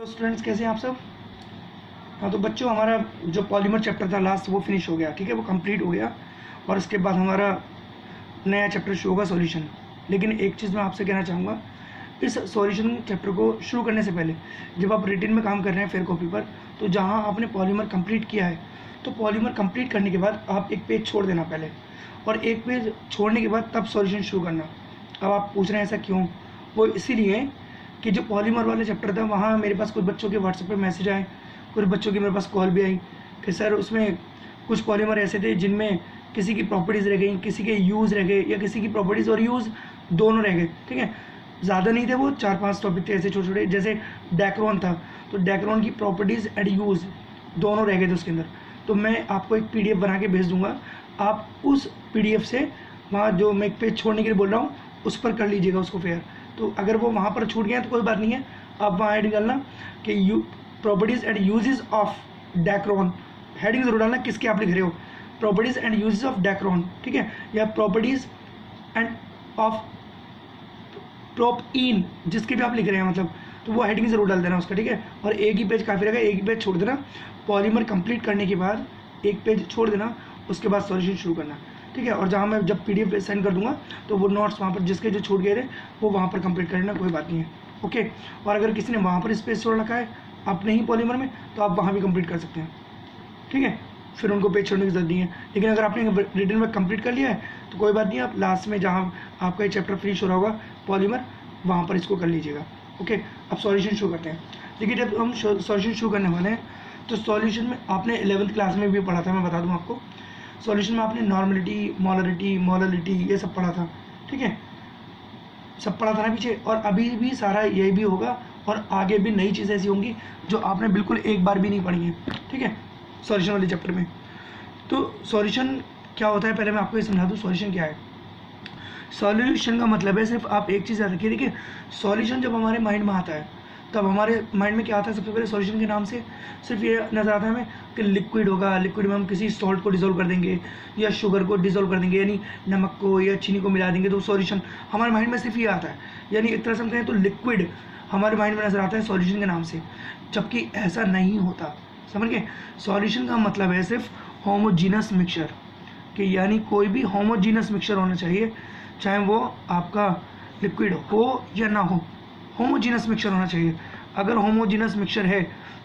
तो स्टूडेंट्स कैसे हैं आप सब। हाँ तो बच्चों, हमारा जो पॉलीमर चैप्टर था लास्ट वो फिनिश हो गया, ठीक है, वो कंप्लीट हो गया। और उसके बाद हमारा नया चैप्टर शुरू होगा, सॉल्यूशन। लेकिन एक चीज़ मैं आपसे कहना चाहूँगा, इस सॉल्यूशन चैप्टर को शुरू करने से पहले जब आप रिटिन में काम कर रहे हैं फेयर कॉपी पर, तो जहाँ आपने पॉलीमर कंप्लीट किया है, तो पॉलीमर कंप्लीट करने के बाद आप एक पेज छोड़ देना पहले, और एक पेज छोड़ने के बाद तब सॉल्यूशन शुरू करना। अब आप पूछ रहे हैं ऐसा क्यों? वो इसीलिए कि जो पॉलीमर वाला चैप्टर था वहाँ मेरे पास कुछ बच्चों के व्हाट्सएप पे मैसेज आए, कुछ बच्चों की मेरे पास कॉल भी आई कि सर उसमें कुछ पॉलीमर ऐसे थे जिनमें किसी की प्रॉपर्टीज़ रह गई, किसी के यूज़ रह गए, या किसी की प्रॉपर्टीज़ और यूज़ दोनों रह गए, ठीक है। ज़्यादा नहीं थे, वो 4-5 टॉपिक थे ऐसे छोटे छोटे। जैसे डैक्रोन था, तो डैक्रोन की प्रॉपर्टीज़ एंड यूज़ दोनों रह गए थे उसके अंदर। तो मैं आपको एक PDF बना के भेज दूँगा, आप उस PDF से वहाँ जो मैं एक पेज छोड़ने के लिए बोल रहा हूँ उस पर कर लीजिएगा उसको फेयर। तो अगर वो वहाँ पर छूट गया तो कोई बात नहीं है, आप वहाँ ऐड करना कि you properties and uses of Dacron, heading जरूर डालना किसके आप लिख रहे हो, properties and uses of Dacron, ठीक है, या प्रॉपर्टीज़ एंड ऑफ प्रोपीन, जिसके भी आप लिख रहे हैं मतलब, तो वो हेडिंग जरूर डाल देना उसका, ठीक है। और एक ही पेज काफ़ी रहेगा, एक ही पेज छोड़ देना। पॉलीमर कंप्लीट करने के बाद एक पेज छोड़ देना, उसके बाद सॉल्यूशन शुरू करना, ठीक है। और जहाँ मैं जब PDF सेंड कर दूंगा तो वो नोट्स वहाँ पर जिसके जो छूट गए थे वो वहाँ पर कंप्लीट कर लेना, कोई बात नहीं है, ओके। और अगर किसी ने वहाँ पर स्पेस छोड़ रखा है आप नहीं पॉलीमर में, तो आप वहाँ भी कंप्लीट कर सकते हैं, ठीक है। फिर उनको पेज छोड़ने की जरूरत नहीं है। लेकिन अगर आपने रिटन में कंप्लीट कर लिया है तो कोई बात नहीं, आप लास्ट में जहाँ आपका ये चैप्टर फिनिश हो रहा होगा पॉलीमर, वहाँ पर इसको कर लीजिएगा, ओके। अब सॉल्यूशन शुरू करते हैं। देखिए, जब हम सॉल्यूशन शुरू करने वाले हैं तो सॉल्यूशन में आपने 11th क्लास में भी पढ़ा था, मैं बता दूँ आपको। सॉल्यूशन में आपने नॉर्मलिटी, मोलरिटी ये सब पढ़ा था, ठीक है, सब पढ़ा था ना पीछे। और अभी भी सारा यही भी होगा, और आगे भी नई चीज़ें ऐसी होंगी जो आपने बिल्कुल एक बार भी नहीं पढ़ी है, ठीक है, सॉल्यूशन वाले चैप्टर में। तो सॉल्यूशन क्या होता है, पहले मैं आपको ये समझा दूँ सॉल्यूशन क्या है। सॉल्यूशन का मतलब है, सिर्फ आप एक चीज़ याद रखिए, देखिए सॉल्यूशन जब हमारे माइंड में आता है तब हमारे माइंड में क्या आता है, सबसे पहले सॉल्यूशन के नाम से सिर्फ ये नज़र आता है हमें कि लिक्विड होगा, लिक्विड में हम किसी सॉल्ट को डिसॉल्व कर देंगे या शुगर को डिसॉल्व कर देंगे, यानी नमक को या चीनी को मिला देंगे तो सॉल्यूशन हमारे माइंड में सिर्फ ये आता है। यानी एक तरह से हम कहें तो लिक्विड हमारे माइंड में नज़र आता है सॉल्यूशन के नाम से, जबकि ऐसा नहीं होता, समझ गए। सॉल्यूशन का मतलब है सिर्फ होमोजीनस मिक्सचर, कि यानी कोई भी होमोजीनस मिक्सचर होना चाहिए, चाहे वो आपका लिक्विड हो या ना हो, होमोजीनस मिक्सचर होना चाहिए। अगर होमोजीनस मिक्सचर है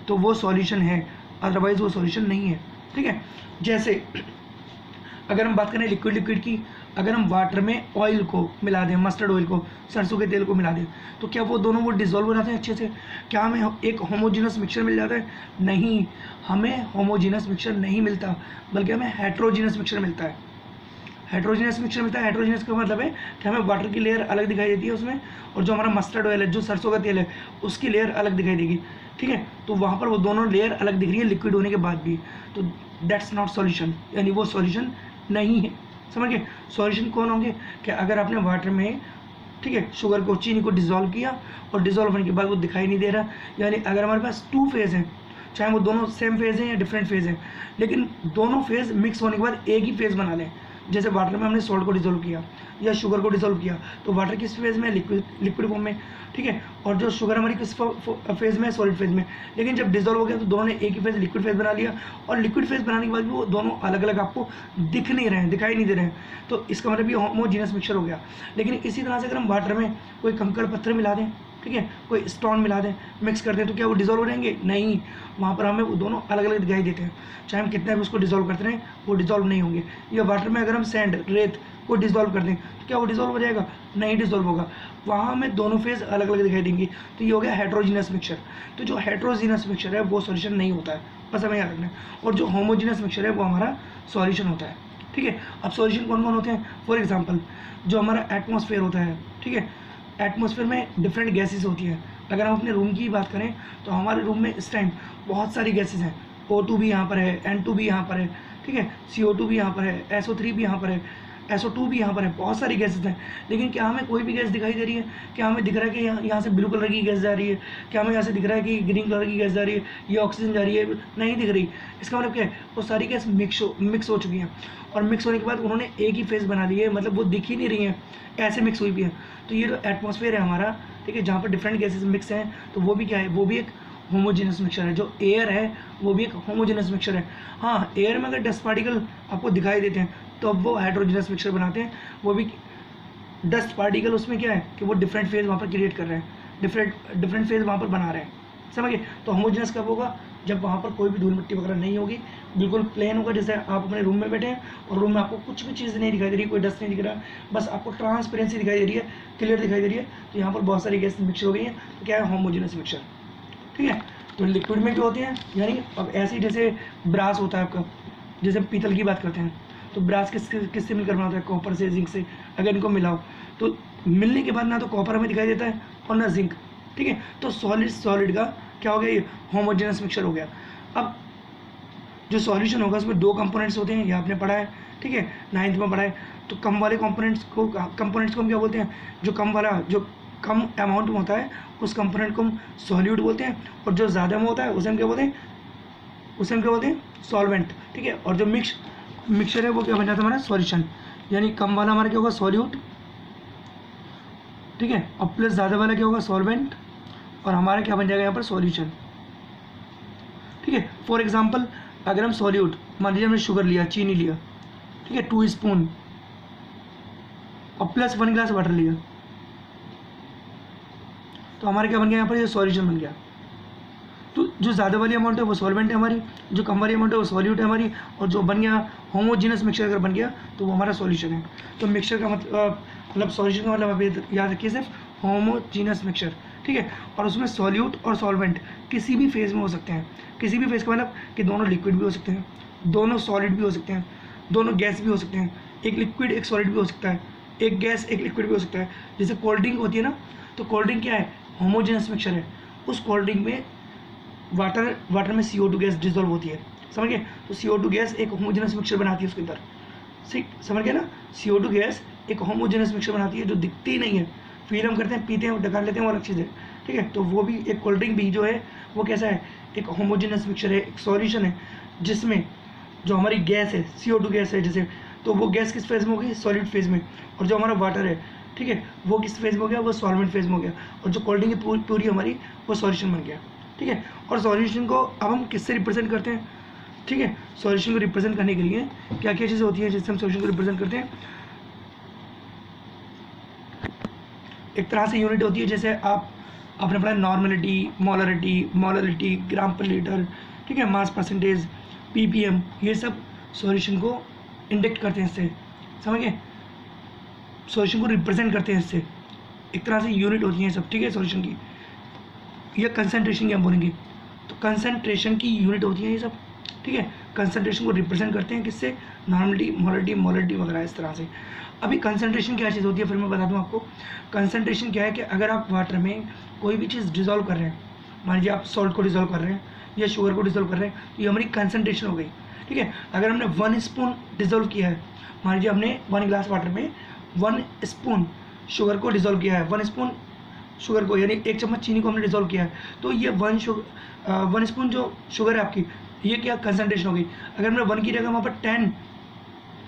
तो वो सॉल्यूशन है, अदरवाइज वो सॉल्यूशन नहीं है, ठीक है। जैसे अगर हम बात करें लिक्विड की, अगर हम वाटर में ऑयल को मिला दें, मस्टर्ड ऑयल को, सरसों के तेल को मिला दें, तो क्या वो दोनों वो डिसॉल्व हो जाते हैं अच्छे से? क्या हमें एक होमोजीनस मिक्सचर मिल जाता है? नहीं, हमें होमोजीनस मिक्सचर नहीं मिलता, बल्कि हमें हेट्रोजीनस मिक्सचर मिलता है। हेट्रोजीनस मिक्सचर मिलता है। हेट्रोजीनस का मतलब है कि हमें वाटर की लेयर अलग दिखाई देती है उसमें, और जो हमारा मस्टर्ड ऑयल है, जो सरसों का तेल है, उसकी लेयर अलग दिखाई देगी, ठीक है। तो वहाँ पर वो दोनों लेयर अलग दिख रही है लिक्विड होने के बाद भी, तो दैट्स नॉट सॉल्यूशन, यानी वो सॉल्यूशन नहीं है, समझ गए। सॉल्यूशन कौन होंगे कि अगर आपने वाटर में, ठीक है, शुगर को, चीनी को डिसॉल्व किया और डिसॉल्व होने के बाद वो दिखाई नहीं दे रहा, यानी अगर हमारे पास 2 फेज़ हैं, चाहे वो दोनों सेम फेज़ हैं या डिफरेंट फेज़ हैं, लेकिन दोनों फेज़ मिक्स होने के बाद एक ही फेज़ बना लें। जैसे वाटर में हमने सॉल्ट को डिसॉल्व किया या शुगर को डिसॉल्व किया, तो वाटर किस फेज़ में? लिक्विड फॉर्म में, ठीक है। और जो शुगर हमारी किस फेज़ में? सॉलिड फेज़ में। लेकिन जब डिसॉल्व हो गया तो दोनों ने एक ही फेज़ लिक्विड फेज़ बना लिया, और लिक्विड फेज़ बनाने के बाद भी वो दोनों अलग अलग आपको दिख नहीं रहे हैं, दिखाई नहीं दे रहे हैं, तो इसका मतलब ये होमोजीनस मिक्सचर हो गया। लेकिन इसी तरह से अगर हम वाटर में कोई कंकड़ पत्थर मिला दें, ठीक है, कोई स्टोन मिला दें, मिक्स कर दें, तो क्या वो डिसॉल्व हो जाएंगे? नहीं, वहाँ पर हमें वो दोनों अलग अलग दिखाई देते हैं, चाहे हम कितना भी उसको डिसॉल्व करते रहें वो डिसॉल्व नहीं होंगे। या वाटर में अगर हम सैंड, रेत को डिसॉल्व कर दें तो क्या वो डिसॉल्व हो जाएगा? नहीं डिसॉल्व होगा, वहाँ हमें दोनों फेज़ अलग अलग दिखाई देंगे, तो ये हो गया हेट्रोजीनस मिक्सचर। तो जो हेट्रोजीनस मिक्सचर है वो सॉल्यूशन नहीं होता है, बस हमें याद रखना है। और जो होमोजीनस मिक्सचर है वो हमारा सॉल्यूशन होता है, ठीक है। अब सॉल्यूशन कौन कौन होते हैं? फॉर एग्जाम्पल जो हमारा एटमॉस्फेयर होता है, ठीक है, एटमॉस्फेयर में डिफरेंट गैसेस होती हैं। अगर हम अपने रूम की बात करें तो हमारे रूम में इस टाइम बहुत सारी गैसेस हैं, O2 भी यहाँ पर है, N2 भी यहाँ पर है, ठीक है, CO2 भी यहाँ पर है, SO3 भी यहाँ पर है, SO2 भी यहाँ पर है, बहुत सारी गैसेस हैं। लेकिन क्या हमें कोई भी गैस दिखाई दे रही है? क्या हमें दिख रहा है कि यहाँ से ब्लू कलर की गैस जा रही है? क्या हमें यहाँ से दिख रहा है कि ग्रीन कलर की गैस जा रही है, ये ऑक्सीजन जा रही है? नहीं दिख रही। इसका मतलब क्या है? वो सारी गैस मिक्स हो चुकी हैं, और मिक्स होने के बाद उन्होंने एक ही फेज़ बना ली है, मतलब वो दिख ही नहीं रही हैं, ऐसे मिक्स हुई भी है। तो ये जो एटमॉस्फेयर है हमारा, ठीक है, जहाँ पर डिफरेंट गैसेस मिक्स हैं, तो वो भी क्या है? वो भी एक होमोजेनस मिक्सचर है। जो एयर है वो भी एक होमोजेनस मिक्सचर है। हाँ, एयर में अगर डस्ट पार्टिकल आपको दिखाई देते हैं तो अब वो हाइड्रोजनस मिक्सचर बनाते हैं। वो भी डस्ट पार्टिकल उसमें क्या है कि वो डिफरेंट फेज वहाँ पर क्रिएट कर रहे हैं, डिफरेंट फेज वहाँ पर बना रहे हैं, समझिए। तो होमोजेनस कब होगा? जब वहाँ पर कोई भी धूल मिट्टी वगैरह नहीं होगी, बिल्कुल प्लेन होगा, जैसे आप अपने रूम में बैठे हैं और रूम में आपको कुछ भी चीज़ नहीं दिखाई दे रही, कोई डस्ट नहीं दिख रहा, बस आपको ट्रांसपेरेंसी दिखाई दे रही है, क्लियर दिखाई दे रही है। तो यहाँ पर बहुत सारी गैस मिक्सर हो गई हैं, तो क्या है? होमोजेनस मिक्सचर, ठीक है। तो लिक्विड में क्या होते हैं, यानी अब ऐसे ही जैसे ब्रास होता है आपका, जैसे हम पीतल की बात करते हैं, तो ब्रास किससे मिलकर बना होता है? कॉपर से, जिंक से। अगर इनको मिलाओ तो मिलने के बाद ना तो कॉपर हमें दिखाई देता है और ना जिंक, ठीक है। तो सॉलिड का क्या हो गया? ये होमोजेनस मिक्सचर हो गया। अब जो सॉल्यूशन होगा उसमें दो कंपोनेंट्स होते हैं, ये आपने पढ़ा है, ठीक है, 9th में पढ़ा है। तो कम वाले कंपोनेंट्स को हम क्या बोलते हैं? जो कम अमाउंट में होता है उस कंपोनेंट को हम सॉल्यूट बोलते हैं, और जो ज़्यादा में होता है उसे हम क्या बोलते हैं? सॉल्वेंट, ठीक है। और जो मिक्सचर है वो क्या बन जाता है हमारा? सॉल्यूशन। यानी कम वाला हमारा क्या होगा? सॉल्यूट, ठीक है, और प्लस ज़्यादा वाला क्या होगा? सॉल्वेंट, और हमारा क्या बन जाएगा यहाँ पर? सॉल्यूशन, ठीक है। फॉर एग्जांपल अगर हम सॉल्यूट, मान लीजिए हमने शुगर लिया, चीनी लिया, ठीक है, 2 स्पून, और प्लस 1 ग्लास वाटर लिया, तो हमारा क्या बन गया यहाँ पर? ये सॉल्यूशन बन गया। तो जो ज़्यादा वाली अमाउंट है वो सॉल्वेंट है हमारी, जो कम वाली अमाउंट है वो सॉल्यूट है हमारी, और जो बन गया होमोजेनस मिक्सचर अगर बन गया तो वो हमारा सॉल्यूशन है। तो मिक्सचर का मतलब सॉल्यूशन का मतलब आप याद रखिए सिर्फ होमोजेनस मिक्सचर, ठीक है। और उसमें सॉल्यूट और सॉल्वेंट किसी भी फेज में हो सकते हैं। किसी भी फेज का मतलब कि दोनों लिक्विड भी हो सकते हैं, दोनों सॉलिड भी हो सकते हैं, दोनों गैस भी हो सकते हैं, एक लिक्विड एक सॉलिड भी हो सकता है, एक गैस एक लिक्विड भी हो सकता है। जैसे कोल्ड ड्रिंक होती है ना, तो कोल्ड ड्रिंक क्या है? होमोजेनस मिक्सचर है। उस कोल्ड ड्रिंक में वाटर में CO2 गैस डिजोल्व होती है, समझ गए? तो CO2 गैस एक होमोजेनस मिक्सचर बनाती है उसके अंदर, ठीक, समझ गए ना? CO2 गैस एक होमोजेनस मिक्सचर बनाती है जो दिखती ही नहीं है, फील हम करते हैं, पीते हैं, डकार लेते हैं, वो अलग चीज़ है, ठीक है। तो वो भी एक कोल्ड ड्रिंक भी जो है वो कैसा है? एक होमोजेनस मिक्सचर है, एक सॉल्यूशन है, जिसमें जो हमारी गैस है CO2 गैस है जैसे, तो वो गैस किस फेज में होगी? सॉलिड फेज में। और जो हमारा वाटर है, ठीक है, वो किस फेज में हो गया? वो सॉल्वेंट फेज में हो गया। और जो कोल्ड ड्रिंक है पूरी हमारी वो सॉल्यूशन बन गया, ठीक है। और सॉल्यूशन को अब हम किससे रिप्रेजेंट करते हैं? ठीक है, सॉल्यूशन को रिप्रेजेंट करने के लिए क्या क्या चीज़ें होती हैं जिससे हम सॉल्यूशन को रिप्रेजेंट करते हैं? एक तरह से यूनिट होती है, जैसे आपने पढ़ा नॉर्मलिटी, मोलरिटी, ग्राम पर लीटर, ठीक है, मास परसेंटेज, ppm, ये सब सॉल्यूशन को इंडिकेट करते हैं इससे, समझ गए? सॉल्यूशन को रिप्रेजेंट करते हैं इससे, एक तरह से यूनिट होती हैं सब, ठीक है, सॉल्यूशन की। ये कंसनट्रेशन की हम बोलेंगे, तो कंसनट्रेशन की यूनिट होती है ये सब, ठीक है। कंसनट्रेशन को रिप्रेजेंट करते हैं किससे? नॉर्मलिटी, मोलरिटी वगैरह इस तरह से। अभी कंसनट्रेशन क्या चीज़ होती है फिर मैं बता दूं आपको। कंसनट्रेशन क्या है कि अगर आप वाटर में कोई भी चीज़ डिजोल्व कर रहे हैं, मान लीजिए आप सॉल्ट को डिजोल्व कर रहे हैं या शुगर को डिजोल्व कर रहे हैं, तो ये हमारी कंसनट्रेशन हो गई, ठीक है। अगर हमने 1 स्पून डिजोल्व किया है, मान लीजिए हमने 1 ग्लास वाटर में 1 स्पून शुगर को डिजोल्व किया है, 1 स्पून शुगर को, यानी 1 चम्मच चीनी को हमने डिजोल्व किया है, तो ये 1 स्पून जो शुगर है आपकी, ये क्या कंसनट्रेशन हो गई। अगर हमने 1 की जगह वहाँ पर 10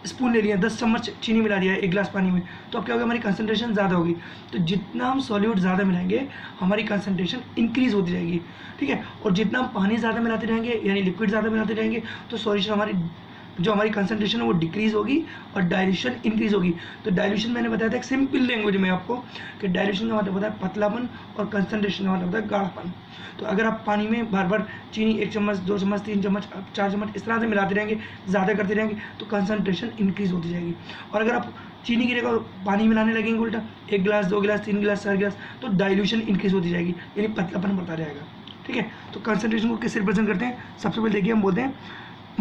स्पून ले लिया, 10 चम्मच चीनी मिला दिया है 1 गिलास पानी में, तो अब क्या होगा? हमारी कंसनट्रेशन ज़्यादा होगी। तो जितना हम सॉल्यूट ज़्यादा मिलाएंगे हमारी कंसनट्रेशन इंक्रीज़ होती जाएगी, ठीक है। और जितना हम पानी ज़्यादा मिलाते रहेंगे, यानी लिक्विड ज़्यादा मिलाते रहेंगे, तो सॉल्यूशन हमारी कंसनट्रेशन है वो डिक्रीज़ होगी और डाइल्यूशन इंक्रीज़ होगी। तो डाइल्यूशन मैंने बताया था एक सिंपल लैंग्वेज में आपको कि डाइल्यूशन का मतलब होता है पतलापन और कंसनट्रेशन का मतलब होता है गाढ़ापन। तो अगर आप पानी में बार बार चीनी 1 चम्मच, 2 चम्मच, 3 चम्मच, 4 चम्मच इस तरह से मिलाते रहेंगे, ज़्यादा करते रहेंगे, तो कंसनट्रेशन इंक्रीज़ होती जाएगी। और अगर आप चीनी की जगह पानी मिलाने लगेंगे उल्टा, 1 गिलास, 2 गिलास, 3 गिलास, 4 गिलास, तो डाइल्यूशन इंक्रीज़ होती जाएगी, यानी पतलापन बढ़ता रहेगा, ठीक है। तो कंसनट्रेशन को किससे रिप्रेजेंट करते हैं? सबसे पहले देखिए हम बोलते हैं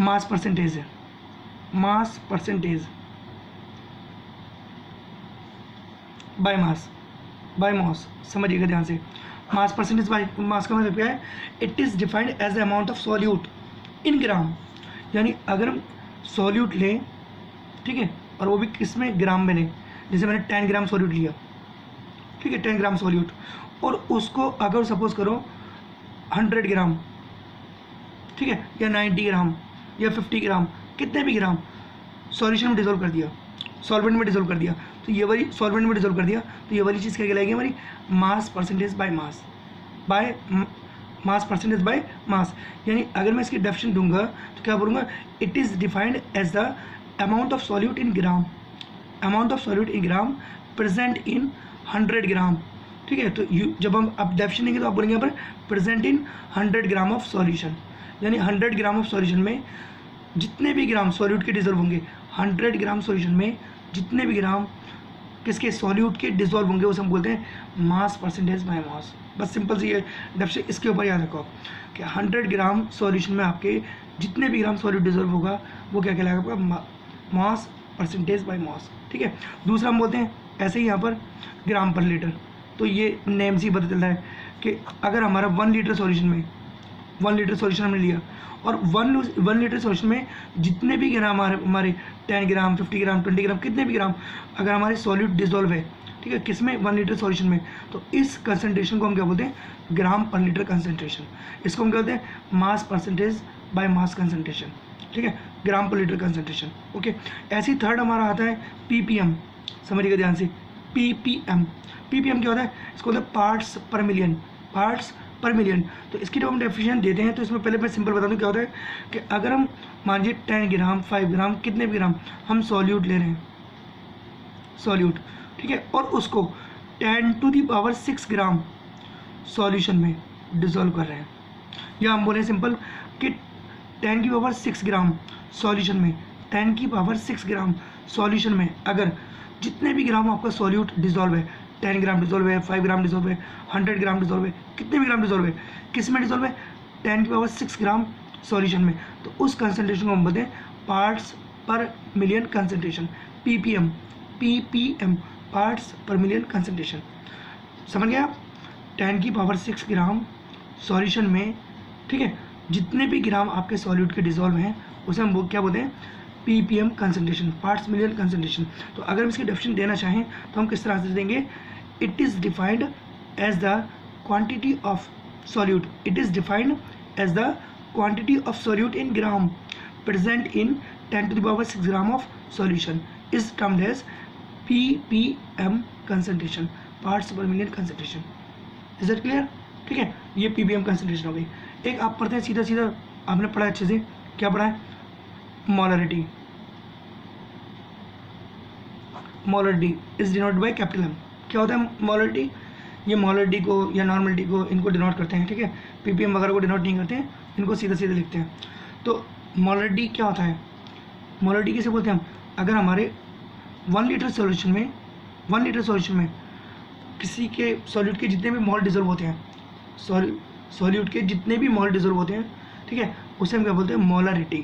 मास परसेंटेज है, मास परसेंटेज बाय मास, समझिएगा ध्यान से। मास परसेंटेज बाय मास का मतलब क्या है? It is defined as the amount of solute in gram, यानी अगर हम सॉल्यूट लें, ठीक है, और वो भी किस में? ग्राम में लें। जैसे मैंने 10 ग्राम सॉल्यूट लिया, ठीक है, 10 ग्राम सॉल्यूट, और उसको अगर सपोज करो 100 ग्राम, ठीक है, या 90 ग्राम या 50 ग्राम, कितने भी ग्राम सॉल्यूशन में डिजोल्व कर दिया, सॉल्वेंट में डिजोल्व कर दिया, तो ये वाली सॉल्वेंट में डिजोल्व कर दिया, तो ये वाली चीज़ क्या कहलाएगी? हमारी mass percentage by mass percentage by mass, यानी अगर मैं इसकी डेफिनेशन दूंगा तो क्या बोलूँगा, it is defined as the amount of solute in gram, amount of solute in gram present in 100 gram. ठीक है, तो जब हम अब डेफिनेशन देंगे तो आप बोलेंगे यहाँ पर present in 100 gram of solution, यानी 100 ग्राम ऑफ सॉल्यूशन में जितने भी ग्राम सॉल्यूट के डिजोल्व होंगे, 100 ग्राम सॉल्यूशन में जितने भी ग्राम किसके सॉल्यूट के डिजोल्व होंगे उसे हम बोलते हैं मास परसेंटेज बाय मास। बस सिंपल सी है डेफिनेशन, इसके ऊपर याद रखो कि 100 ग्राम सॉल्यूशन में आपके जितने भी ग्राम सॉल्यूट डिजोल्व होगा वो क्या कहलाएगा आपका, मास परसेंटेज बाय मास। ठीक है, दूसरा हम बोलते हैं ऐसे ही यहाँ पर ग्राम पर लीटर, तो ये नेम से ही पता चलता है कि अगर हमारा 1 लीटर सॉल्यूशन में 1 लीटर सॉल्यूशन हमने लिया और 1 लीटर सॉल्यूशन में जितने भी ग्राम हमारे 10 ग्राम 50 ग्राम 20 ग्राम कितने भी ग्राम अगर हमारे सॉल्यूट डिजोल्व है, ठीक है, किसमें 1 लीटर सॉल्यूशन में, तो इस कंसनट्रेशन को हम क्या बोलते हैं, ग्राम पर लीटर कंसनट्रेशन। इसको हम क्या बोलते हैं, मास परसेंटेज बाय मास कंसनट्रेशन। ठीक है, ग्राम पर लीटर कंसनट्रेशन। ओके, ऐसी थर्ड हमारा आता है पीपीएम, समझिएगा ध्यान से, पीपीएम। पीपीएम क्या होता है, इसको होता है parts per million, parts per million. तो इसकी जब हम डेफिनेशन देते हैं तो इसमें पहले मैं सिंपल बता दूं क्या होता है कि अगर हम मान लीजिए 10 ग्राम 5 ग्राम कितने भी ग्राम हम सॉल्यूट ले रहे हैं, सॉल्यूट, ठीक है, और उसको 10⁻6 ग्राम सॉल्यूशन में डिसॉल्व कर रहे हैं, या हम बोले सिंपल कि 10⁻6 ग्राम सॉल्यूशन में 10⁻6 ग्राम सॉल्यूशन में अगर जितने भी ग्राम आपका सॉल्यूट डिसॉल्व है, 10 ग्राम डिसॉल्व है, 5 ग्राम डिसॉल्व है, 100 ग्राम डिसॉल्व है, कितने भी ग्राम डिसॉल्व है, किस में डिसॉल्व है, 10⁻6 ग्राम सॉल्यूशन में, तो उस कंसनट्रेशन को हम बोलते हैं parts per million concentration, ppm. Ppm parts per million concentration, समझ गए आप। 10⁻6 ग्राम सॉल्यूशन में, ठीक है, जितने भी ग्राम आपके सॉल्यूट के डिसॉल्व हैं उसे हम क्या बोलते हैं, ppm concentration, parts million concentration. तो अगर हम इसकी डेफिनेशन देना चाहें तो हम किस तरह से देंगे, it is defined as the quantity of solute, it is defined as the quantity of solute in gram present in 10⁻6 gram of solution is termed as PPM concentration, parts per million concentration. Is that clear? ठीक है, ये ppm concentration हो गई। एक आप पढ़ते हैं सीधा सीधा, आपने पढ़ा अच्छे से, क्या पढ़ा है, molarity. Molarity is denoted by capital M. क्या होता है मोलरिटी, ये मोलरिटी को या नॉर्मलिटी को इनको डिनोट करते हैं, ठीक है, पीपीएम वगैरह को डिनोट नहीं करते हैं, इनको सीधा सीधा लिखते हैं। तो मोलरिटी क्या होता है, मोलरिटी किसे बोलते हैं हम, अगर हमारे 1 लीटर सॉल्यूशन में 1 लीटर सॉल्यूशन में किसी के सॉल्यूट के जितने भी मोल डिजोल्व होते हैं, सॉल्यूट के जितने भी मोल डिजोल्व होते हैं, ठीक है, उसे हम क्या बोलते हैं, मोलरिटी,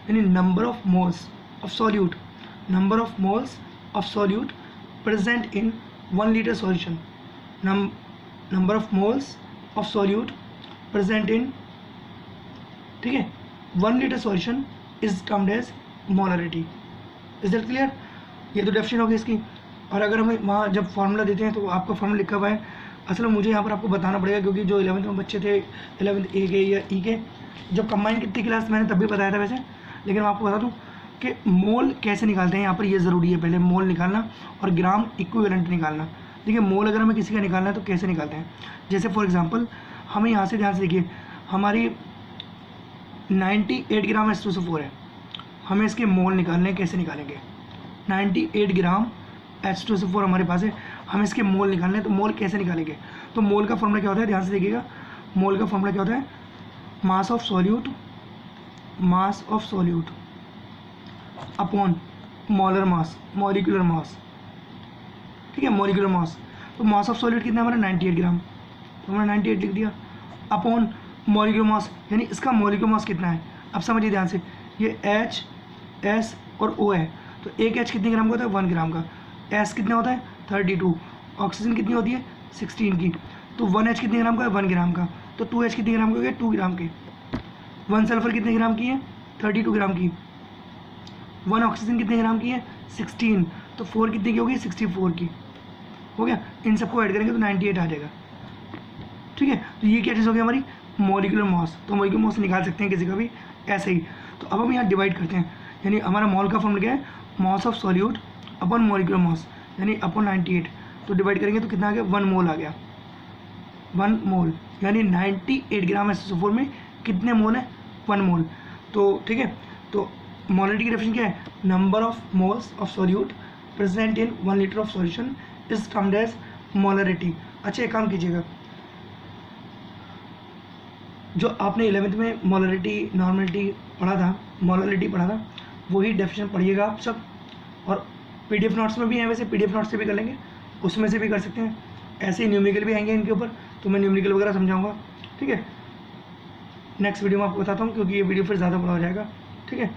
यानी number of moles of solute, number of moles of solute present in 1 litre solution, number of moles of solute present in, ठीक है, 1 litre solution is termed as molarity. Is that clear? ये तो definition होगी इसकी। और अगर हमें वहाँ जब फार्मूला देते हैं तो आपका फार्मूला लिखा हुआ है, असल में मुझे यहाँ पर आपको बताना पड़ेगा क्योंकि जो 11th में बच्चे थे, 11th ए के या ई के, जब कंबाइन कितनी क्लास मैंने तब भी बताया था वैसे, लेकिन मैं आपको बता दूँ कि मोल कैसे निकालते हैं, यहाँ पर ये ज़रूरी है, पहले मोल निकालना और ग्राम इक्विवेलेंट निकालना। देखिए मोल अगर हमें किसी का निकालना है तो कैसे निकालते हैं, जैसे फॉर एग्जांपल हमें यहाँ से ध्यान से देखिए, हमारी 98 ग्राम H2SO4 है, हमें इसके मोल निकालने हैं, कैसे निकालेंगे, 98 ग्राम H2SO4 हमारे पास है, हमें इसके मोल निकालने हैं, तो मोल कैसे निकालेंगे, तो मोल का फॉर्मूला क्या होता है, ध्यान से देखिएगा, मोल का फॉर्मूला क्या होता है, mass of solute, mass of solute upon molar mass, molecular mass, ठीक है, मॉलिक्यूलर मास। तो मास ऑफ सॉल्यूट कितना है हमारा 98 ग्राम, तो हमने 98 लिख दिया, अपॉन मॉलिक्यूलर मास, यानी इसका मॉलिक्यूलर मास कितना है। अब समझिए ध्यान से, ये H, S और O है, तो एक H कितने ग्राम का होता है, 1 ग्राम का, S कितना होता है 32, ऑक्सीजन कितनी होती है 16 की, तो 1H कितने ग्राम का है 1 ग्राम का, तो 2H कितने ग्राम के हो गए 2 ग्राम के, 1 सल्फर कितने ग्राम की है 32 ग्राम की, 1 ऑक्सीजन कितने ग्राम की है 16, तो 4 कितने की होगी 64 की, हो गया। इन सबको ऐड करेंगे तो 98 आ जाएगा, ठीक है। तो ये क्या चीज़ हो गई हमारी मॉलिक्यूलर मास, तो मॉलिक्यूलर मास निकाल सकते हैं किसी का भी ऐसे ही। तो अब हम यहाँ डिवाइड करते हैं, यानी हमारा मॉल का फॉर्मूला क्या है, mass of solute upon molecular mass, यानी अपॉन 98, तो डिवाइड करेंगे तो कितना आ गया 1 मोल आ गया, 1 मोल, यानी 98 ग्राम SiO4 में कितने मोल है, 1 मोल। तो ठीक है, तो मोलरिटी की डेफिनेशन क्या है, number of moles of solute present in 1 litre of solution is termed as molarity. अच्छा एक काम कीजिएगा, जो आपने 11th में मोलरिटी नॉर्मलिटी पढ़ा था, मोलरिटी पढ़ा था, वही डेफिनेशन पढ़िएगा आप सब। और PDF नोट्स में भी हैं, वैसे PDF नोट्स से भी कर लेंगे, उसमें से भी कर सकते हैं। ऐसे ही न्यूमेरिकल भी आएंगे इनके ऊपर, तो मैं न्यूमेरिकल वगैरह समझाऊंगा। ठीक है, नेक्स्ट वीडियो में आपको बताता हूँ, क्योंकि ये वीडियो फिर ज़्यादा बड़ा हो जाएगा। ठीक है।